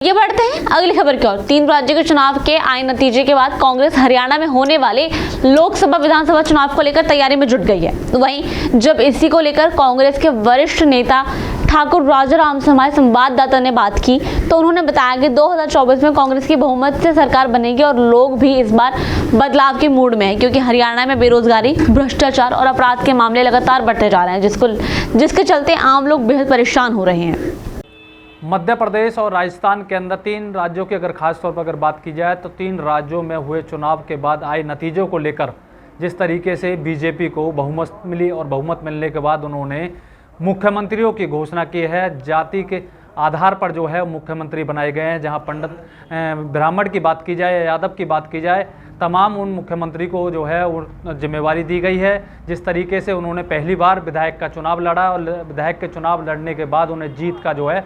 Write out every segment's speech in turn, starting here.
ये बढ़ते हैं अगली खबर की ओर। 3 राज्यों के चुनाव के आए नतीजे के बाद कांग्रेस हरियाणा में होने वाले लोकसभा विधानसभा चुनाव को लेकर तैयारी में जुट गई है। तो वहीं जब इसी को लेकर कांग्रेस के वरिष्ठ नेता ठाकुर राजाराम से हमारे संवाददाता ने बात की तो उन्होंने बताया कि 2024 में कांग्रेस की बहुमत से सरकार बनेगी और लोग भी इस बार बदलाव के मूड में है, क्योंकि हरियाणा में बेरोजगारी, भ्रष्टाचार और अपराध के मामले लगातार बढ़ते जा रहे हैं, जिसके चलते आम लोग बेहद परेशान हो रहे हैं। मध्य प्रदेश और राजस्थान के अंदर 3 राज्यों की अगर खास तौर पर अगर बात की जाए तो 3 राज्यों में हुए चुनाव के बाद आए नतीजों को लेकर जिस तरीके से बीजेपी को बहुमत मिली और बहुमत मिलने के बाद उन्होंने मुख्यमंत्रियों की घोषणा की है। जाति के आधार पर जो है मुख्यमंत्री बनाए गए हैं। जहां पंडित ब्राह्मण की बात की जाए या यादव की बात की जाए, तमाम उन मुख्यमंत्री को जो है जिम्मेवारी दी गई है। जिस तरीके से उन्होंने पहली बार विधायक का चुनाव लड़ा और विधायक के चुनाव लड़ने के बाद उन्हें जीत का जो है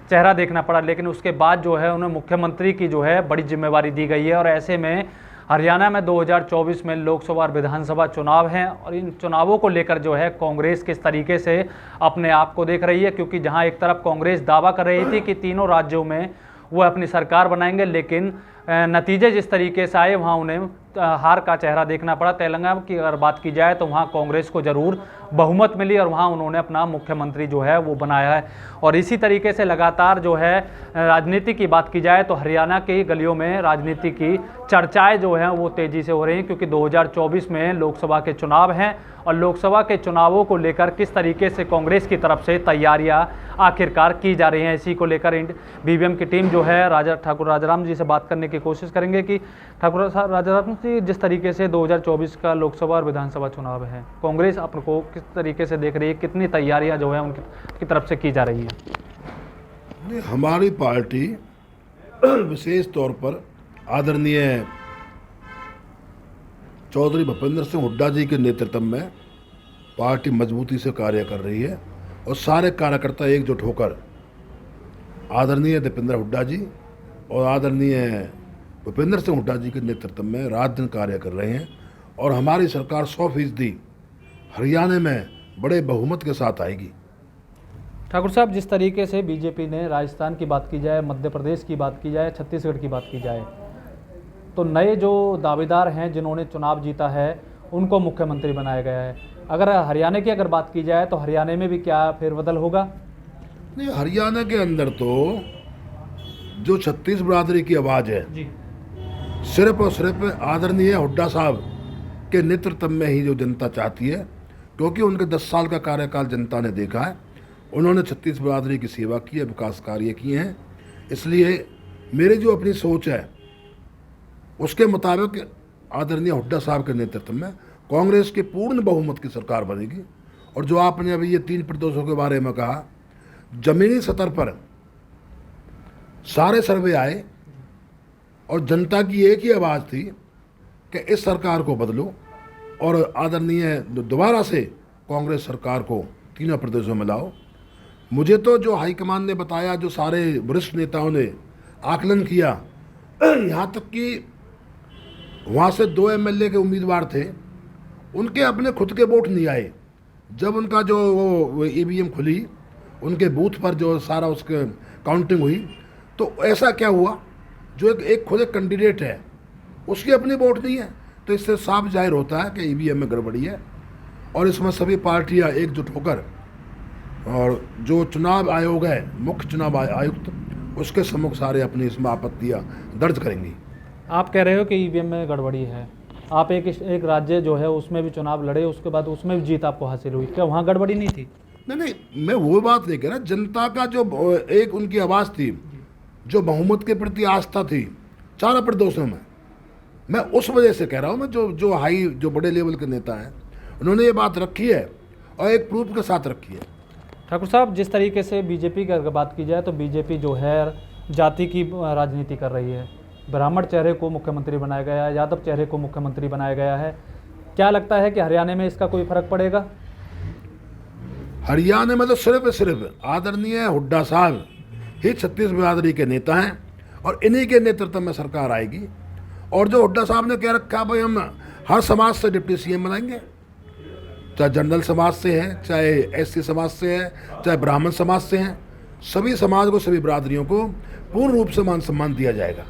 चेहरा देखना पड़ा, लेकिन उसके बाद जो है उन्हें मुख्यमंत्री की जो है बड़ी जिम्मेवारी दी गई है। और ऐसे में हरियाणा में 2024 में लोकसभा और विधानसभा चुनाव हैं और इन चुनावों को लेकर जो है कांग्रेस किस तरीके से अपने आप को देख रही है, क्योंकि जहां एक तरफ कांग्रेस दावा कर रही थी कि तीनों राज्यों में वो अपनी सरकार बनाएंगे, लेकिन नतीजे जिस तरीके से आए वहाँ उन्हें हार का चेहरा देखना पड़ा। तेलंगाना की अगर बात की जाए तो वहाँ कांग्रेस को ज़रूर बहुमत मिली और वहाँ उन्होंने अपना मुख्यमंत्री जो है वो बनाया है। और इसी तरीके से लगातार जो है राजनीति की बात की जाए तो हरियाणा की गलियों में राजनीति की चर्चाएं जो हैं वो तेज़ी से हो रही हैं, क्योंकि 2024 में लोकसभा के चुनाव हैं और लोकसभा के चुनावों को लेकर किस तरीके से कांग्रेस की तरफ से तैयारियां आखिरकार की जा रही हैं। इसी को लेकर बीबीएम की टीम जो है ठाकुर राजाराम जी से बात करने की कोशिश करेंगे कि ठाकुर राजाराम जी, जिस तरीके से 2024 का लोकसभा और विधानसभा चुनाव है, कांग्रेस अपने को किस तरीके से देख रही है, कितनी तैयारियां जो है उनकी तरफ से की जा रही है? हमारी पार्टी विशेष तौर पर आदरणीय चौधरी भूपेंद्र सिंह हुड्डा जी के नेतृत्व में पार्टी मजबूती से कार्य कर रही है और सारे कार्यकर्ता एकजुट होकर आदरणीय दीपेंद्र हुड्डा जी और आदरणीय भूपेंद्र सिंह हुड्डा जी के नेतृत्व में रात दिन कार्य कर रहे हैं और हमारी सरकार 100% हरियाणा में बड़े बहुमत के साथ आएगी। ठाकुर साहब, जिस तरीके से बीजेपी ने राजस्थान की बात की जाए, मध्य प्रदेश की बात की जाए, छत्तीसगढ़ की बात की जाए, तो नए जो दावेदार हैं जिन्होंने चुनाव जीता है उनको मुख्यमंत्री बनाया गया है। अगर हरियाणा की अगर बात की जाए तो हरियाणा में भी क्या फेरबदल होगा? नहीं, हरियाणा के अंदर तो जो छत्तीस बिरादरी की आवाज़ है जी, सिर्फ और सिर्फ आदरणीय हुड्डा साहब के नेतृत्व में ही जो जनता चाहती है, क्योंकि उनके 10 साल का कार्यकाल जनता ने देखा है। उन्होंने छत्तीस बिरादरी की सेवा की है, विकास कार्य किए हैं। इसलिए मेरी जो अपनी सोच है उसके मुताबिक आदरणीय हुड्डा साहब के नेतृत्व में कांग्रेस की पूर्ण बहुमत की सरकार बनेगी। और जो आपने अभी ये 3 प्रदेशों के बारे में कहा, जमीनी स्तर पर सारे सर्वे आए और जनता की एक ही आवाज़ थी कि इस सरकार को बदलो और आदरणीय दोबारा से कांग्रेस सरकार को तीनों प्रदेशों में लाओ। मुझे तो जो हाईकमान ने बताया, जो सारे वरिष्ठ नेताओं ने आकलन किया, यहाँ तक कि वहाँ से 2 एमएलए के उम्मीदवार थे, उनके अपने खुद के वोट नहीं आए। जब उनका जो वो ईवीएम खुली, उनके बूथ पर जो सारा उसके काउंटिंग हुई, तो ऐसा क्या हुआ, जो एक खुद एक कैंडिडेट है उसकी अपनी वोट नहीं है। तो इससे साफ जाहिर होता है कि ईवीएम में गड़बड़ी है। और इसमें सभी पार्टियाँ एकजुट होकर और जो चुनाव आयोग है, मुख्य चुनाव आयुक्त, उसके सम्मुख सारे अपनी इसमें आपत्तियाँ दर्ज करेंगी। आप कह रहे हो कि ईवीएम में गड़बड़ी है। आप एक राज्य जो है उसमें भी चुनाव लड़े, उसके बाद उसमें भी जीत आपको हासिल हुई, क्या वहाँ गड़बड़ी नहीं थी? नहीं, मैं वो बात नहीं कह रहा। जनता का जो एक उनकी आवाज़ थी, जो बहुमत के प्रति आस्था थी 4 प्रदेशों में, मैं उस वजह से कह रहा हूँ। मैं जो बड़े लेवल के नेता हैं उन्होंने ये बात रखी है और एक प्रूफ के साथ रखी है। ठाकुर साहब, जिस तरीके से बीजेपी की अगर बात की जाए तो बीजेपी जो है जाति की राजनीति कर रही है। ब्राह्मण चेहरे को मुख्यमंत्री बनाया गया है, यादव चेहरे को मुख्यमंत्री बनाया गया है। क्या लगता है कि हरियाणा में इसका कोई फर्क पड़ेगा? हरियाणा में तो सिर्फ आदरणीय हुड्डा साहब ही छत्तीस बिरादरी के नेता हैं और इन्हीं के नेतृत्व में सरकार आएगी। और जो हुड्डा साहब ने कह रखा, भाई हम हर समाज से डिप्टी सीएम बनाएंगे, चाहे जनरल समाज से हैं, चाहे एससी समाज से हैं, चाहे ब्राह्मण समाज से हैं, सभी समाज को, सभी बिरादरियों को पूर्ण रूप से मान सम्मान दिया जाएगा।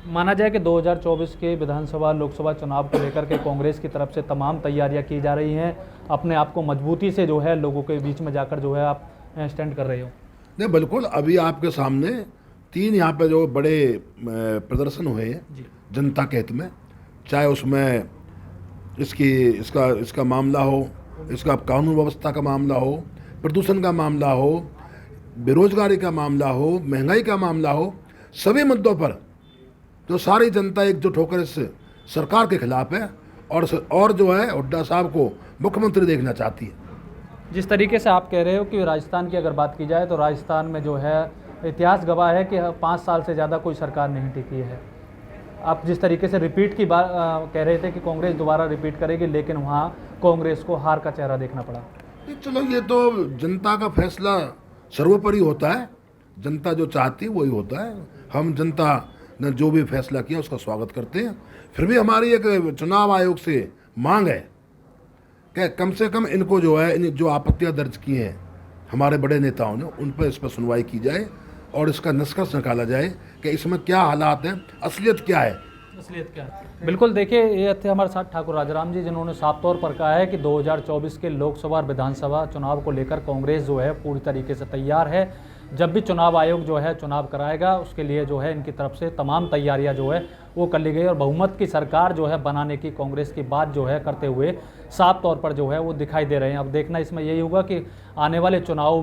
माना जाए कि 2024 के विधानसभा लोकसभा चुनाव को लेकर के कांग्रेस की तरफ से तमाम तैयारियां की जा रही हैं, अपने आप को मजबूती से जो है लोगों के बीच में जाकर जो है आप स्टैंड कर रहे हो। नहीं, बिल्कुल, अभी आपके सामने 3 यहाँ पे जो बड़े प्रदर्शन हुए हैं जनता के हित में, चाहे उसमें इसका मामला हो, इसका कानून व्यवस्था का मामला हो, प्रदूषण का मामला हो, बेरोजगारी का मामला हो, महंगाई का मामला हो, सभी मुद्दों पर जो सारी जनता एकजुट होकर इस सरकार के खिलाफ है और जो है हुड्डा साहब को मुख्यमंत्री देखना चाहती है। जिस तरीके से आप कह रहे हो कि राजस्थान की अगर बात की जाए तो राजस्थान में जो है इतिहास गवाह है कि 5 साल से ज़्यादा कोई सरकार नहीं टिकी है। आप जिस तरीके से रिपीट की बात कह रहे थे कि कांग्रेस दोबारा रिपीट करेगी, लेकिन वहाँ कांग्रेस को हार का चेहरा देखना पड़ा। चलो, ये तो जनता का फैसला सर्वोपरि होता है, जनता जो चाहती है वही होता है। हम जनता ने जो भी फैसला किया उसका स्वागत करते हैं। फिर भी हमारी एक चुनाव आयोग से मांग है कि कम से कम इनको जो है, इन जो आपत्तियां दर्ज की हैं हमारे बड़े नेताओं ने, उन पर इस पर सुनवाई की जाए और इसका निष्कर्ष निकाला जाए कि इसमें क्या हालात हैं, असलियत क्या है। बिल्कुल, देखिए ये थे हमारे साथ ठाकुर राजाराम जी, जिन्होंने साफ तौर पर कहा है कि 2024 के लोकसभा और विधानसभा चुनाव को लेकर कांग्रेस जो है पूरी तरीके से तैयार है। जब भी चुनाव आयोग जो है चुनाव कराएगा उसके लिए जो है इनकी तरफ से तमाम तैयारियां जो है वो कर ली गई और बहुमत की सरकार जो है बनाने की कांग्रेस की बात जो है करते हुए साफ तौर पर जो है वो दिखाई दे रहे हैं। अब देखना इसमें यही होगा कि आने वाले चुनाव